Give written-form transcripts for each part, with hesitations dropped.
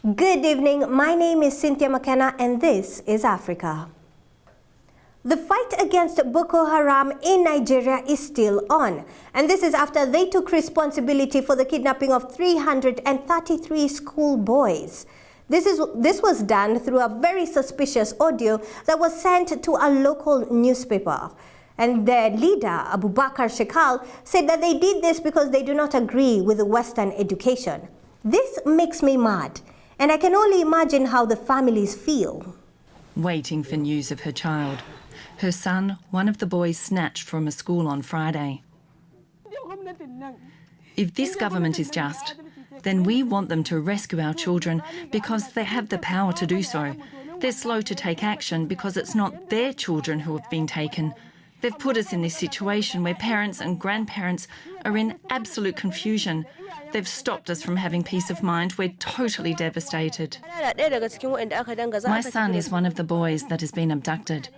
Good evening, my name is Cynthia McKenna and this is Africa. The fight against Boko Haram in Nigeria is still on, and this is after they took responsibility for the kidnapping of 333 school boys. This was done through a very suspicious audio that was sent to a local newspaper. And their leader, Abubakar Shekau, said that they did this because they do not agree with Western education. This makes me mad, and I can only imagine how the families feel. Waiting for news of her child. Her son, one of the boys snatched from a school on Friday. If this government is just, then we want them to rescue our children because they have the power to do so. They're slow to take action because it's not their children who have been taken. They've put us in this situation where parents and grandparents are in absolute confusion. They've stopped us from having peace of mind. We're totally devastated. My son is one of the boys that has been abducted.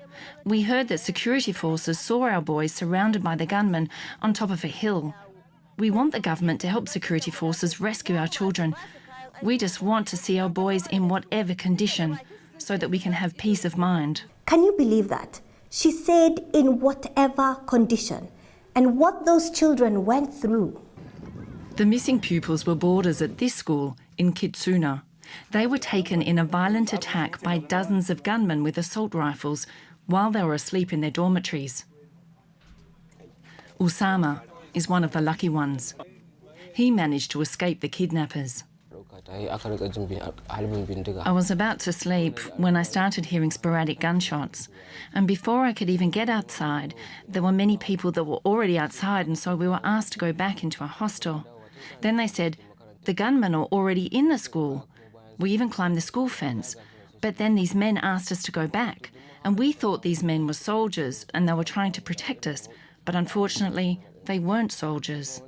We heard that security forces saw our boys surrounded by the gunmen on top of a hill. We want the government to help security forces rescue our children. We just want to see our boys in whatever condition so that we can have peace of mind. Can you believe that? She said in whatever condition, and what those children went through. The missing pupils were boarders at this school in Kitsuna. They were taken in a violent attack by dozens of gunmen with assault rifles while they were asleep in their dormitories. Usama is one of the lucky ones. He managed to escape the kidnappers. I was about to sleep when I started hearing sporadic gunshots, and before I could even get outside, there were many people that were already outside, and so we were asked to go back into a hostel. Then they said, the gunmen are already in the school. We even climbed the school fence, but then these men asked us to go back, and we thought these men were soldiers and they were trying to protect us, but unfortunately they weren't soldiers.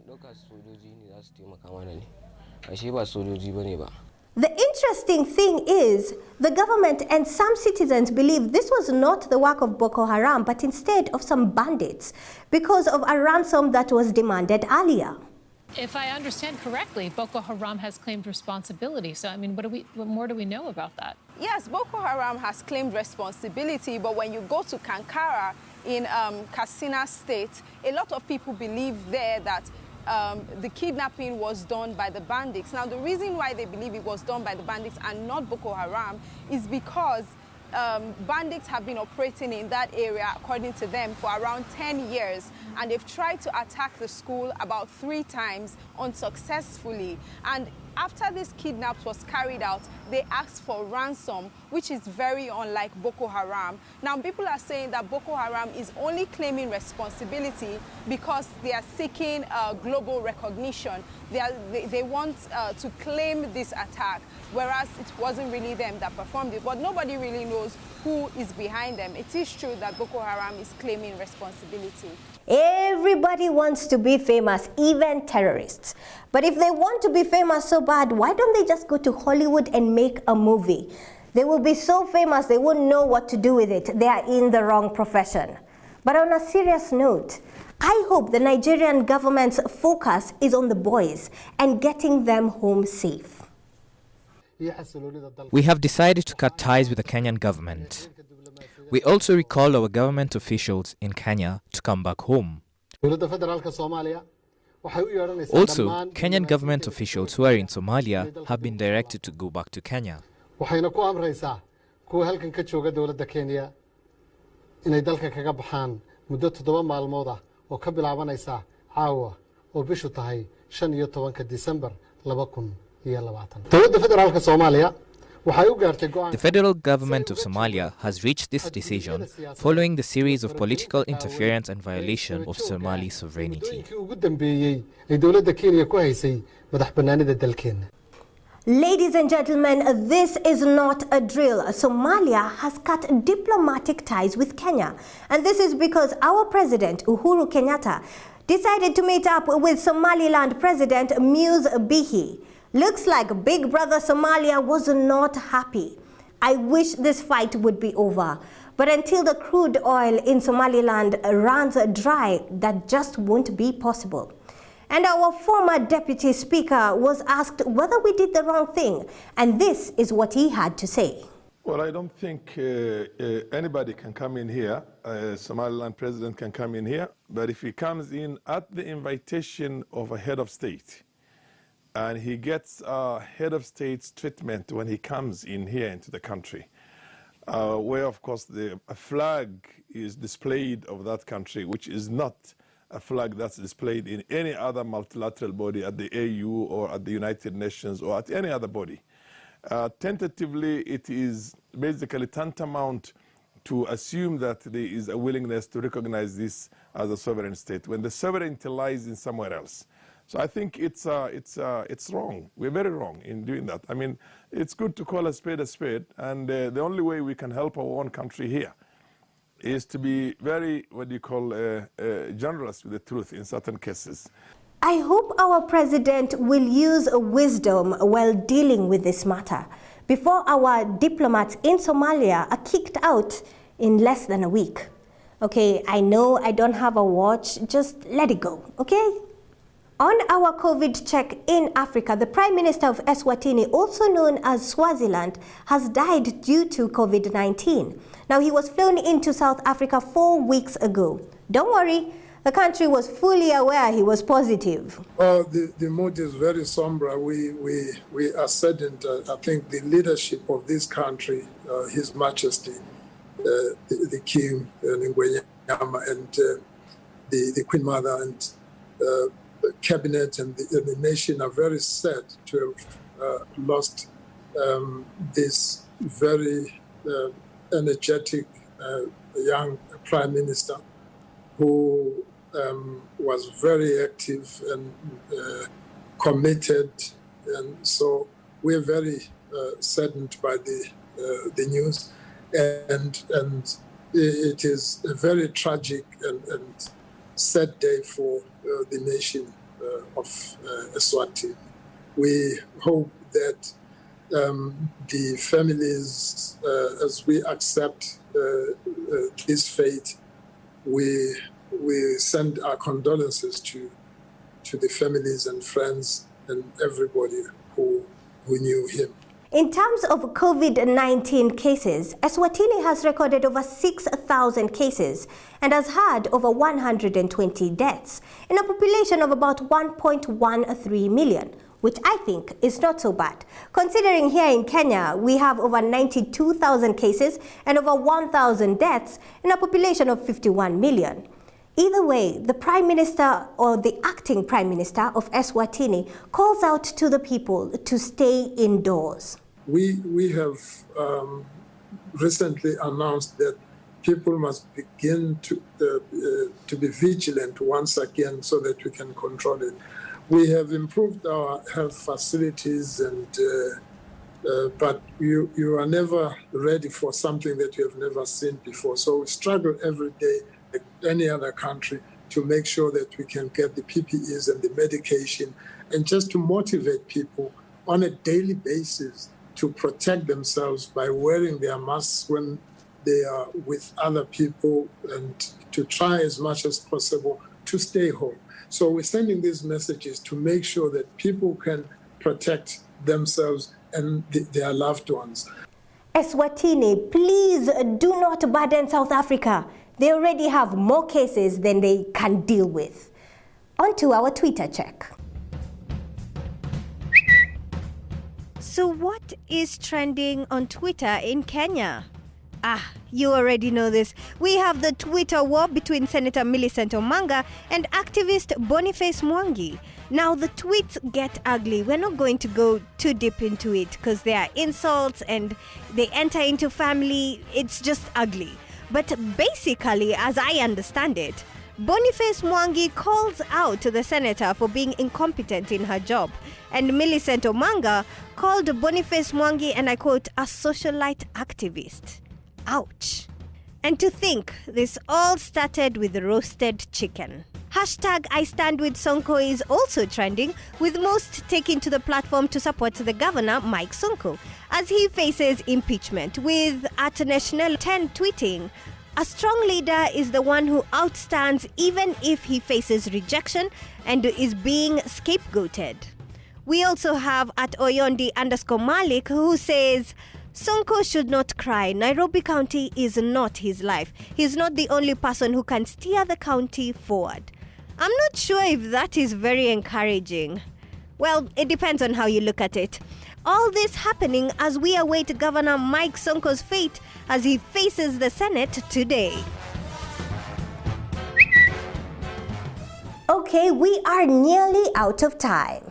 The interesting thing is, the government and some citizens believe this was not the work of Boko Haram, but instead of some bandits, because of a ransom that was demanded earlier. If I understand correctly, Boko Haram has claimed responsibility. So, I mean, what more do we know about that? Yes, Boko Haram has claimed responsibility, but when you go to Kankara in Katsina State, a lot of people believe there that the kidnapping was done by the bandits. Now, the reason why they believe it was done by the bandits and not Boko Haram is because bandits have been operating in that area, according to them, for around 10 years. And they've tried to attack the school about 3 times unsuccessfully. And after this kidnap was carried out, they asked for ransom, which is very unlike Boko Haram. Now, people are saying that Boko Haram is only claiming responsibility because they are seeking global recognition. They want to claim this attack, whereas it wasn't really them that performed it. But nobody really knows who is behind them. It is true that Boko Haram is claiming responsibility. Everybody wants to be famous, even terrorists. But if they want to be famous so bad, why don't they just go to Hollywood and make a movie? They will be so famous, they won't know what to do with it. They are in the wrong profession. But on a serious note, I hope the Nigerian government's focus is on the boys and getting them home safe. We have decided to cut ties with the Kenyan government. We also recall our government officials in Kenya to come back home. Also, Kenyan government officials who are in Somalia have been directed to go back to Kenya. The federal government of Somalia has reached this decision following the series of political interference and violation of Somali sovereignty. Ladies and gentlemen, this is not a drill. Somalia has cut diplomatic ties with Kenya. And this is because our president, Uhuru Kenyatta, decided to meet up with Somaliland President Muse Bihi. Looks like Big Brother Somalia was not happy. I wish this fight would be over. But until the crude oil in Somaliland runs dry, that just won't be possible. And our former deputy speaker was asked whether we did the wrong thing. And this is what he had to say. Well, I don't think anybody can come in here. Somaliland president can come in here. But if he comes in at the invitation of a head of state, and he gets a head of state's treatment when he comes in here into the country, where, of course, a flag is displayed of that country, which is not a flag that's displayed in any other multilateral body at the AU or at the United Nations or at any other body. Tentatively, it is basically tantamount to assume that there is a willingness to recognize this as a sovereign state when the sovereignty lies in somewhere else. So I think it's wrong. We're very wrong in doing that. I mean, it's good to call a spade, and the only way we can help our own country here is to be very, generous with the truth in certain cases. I hope our president will use wisdom while dealing with this matter before our diplomats in Somalia are kicked out in less than a week. Okay, I know I don't have a watch, just let it go, okay? On our COVID check in Africa, the Prime Minister of Eswatini, also known as Swaziland, has died due to COVID-19. Now, he was flown into South Africa 4 weeks ago. Don't worry, the country was fully aware he was positive. The mood is very somber. We are saddened. I think the leadership of this country, His Majesty, the King Ngwenyama, and the Queen Mother and the Cabinet and the nation are very sad to have lost this very energetic young Prime Minister who was very active and committed, and so we're very saddened by the news, and it is a very tragic and sad day for the nation of Eswatini. We hope that the families, as we accept this fate, we send our condolences to the families and friends and everybody who knew him. In terms of COVID-19 cases, Eswatini has recorded over 6,000 cases and has had over 120 deaths in a population of about 1.13 million, which I think is not so bad. Considering here in Kenya, we have over 92,000 cases and over 1,000 deaths in a population of 51 million. Either way, the Prime Minister or the acting Prime Minister of Eswatini calls out to the people to stay indoors. We have recently announced that people must begin to be vigilant once again so that we can control it. We have improved our health facilities, but you are never ready for something that you have never seen before. So we struggle every day, like any other country, to make sure that we can get the PPEs and the medication, and just to motivate people on a daily basis to protect themselves by wearing their masks when they are with other people, and to try as much as possible to stay home. So we're sending these messages to make sure that people can protect themselves and their loved ones. Eswatini, please do not burden South Africa. They already have more cases than they can deal with. On to our Twitter check. So what is trending on Twitter in Kenya? You already know this. We have the Twitter war between Senator Millicent Omanga and activist Boniface Mwangi. Now the tweets get ugly. We're not going to go too deep into it because they are insults and they enter into family. It's just ugly. But basically, as I understand it, Boniface Mwangi calls out the senator for being incompetent in her job. And Millicent Omanga called Boniface Mwangi, and I quote, a socialite activist. Ouch. And to think this all started with roasted chicken. Hashtag I stand with Sonko is also trending, with most taking to the platform to support the governor, Mike Sonko, as he faces impeachment, with @National10 tweeting, A strong leader is the one who outstands even if he faces rejection and is being scapegoated. We also have at Oyondi_Malik who says, Sonko should not cry. Nairobi County is not his life. He's not the only person who can steer the county forward. I'm not sure if that is very encouraging. Well, it depends on how you look at it. All this happening as we await Governor Mike Sonko's fate as he faces the Senate today. Okay, we are nearly out of time.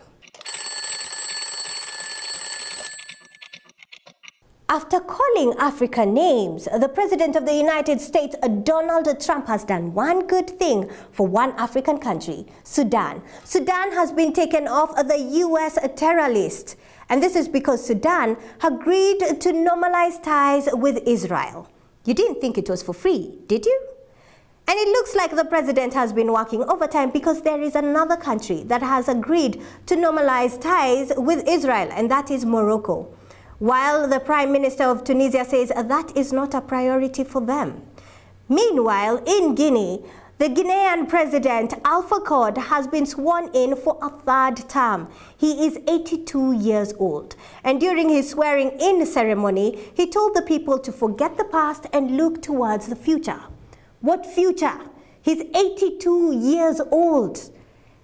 After calling Africa names, the President of the United States, Donald Trump, has done one good thing for one African country, Sudan. Sudan has been taken off the U.S. terror list. And this is because Sudan agreed to normalize ties with Israel. You didn't think it was for free, did you? And it looks like the president has been working overtime because there is another country that has agreed to normalize ties with Israel, and that is Morocco. While the Prime Minister of Tunisia says that is not a priority for them. Meanwhile, in Guinea, the Guinean President Alpha Conde has been sworn in for a third term. He is 82 years old. And during his swearing-in ceremony, he told the people to forget the past and look towards the future. What future? He's 82 years old.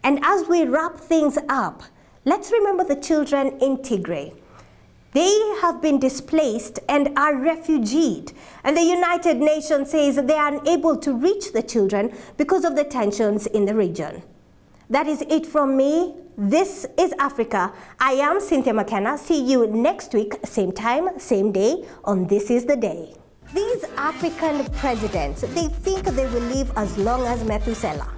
And as we wrap things up, let's remember the children in Tigray. They have been displaced and are refugeed. And the United Nations says they are unable to reach the children because of the tensions in the region. That is it from me. This is Africa. I am Cynthia McKenna. See you next week, same time, same day on This Is the Day. These African presidents, they think they will live as long as Methuselah.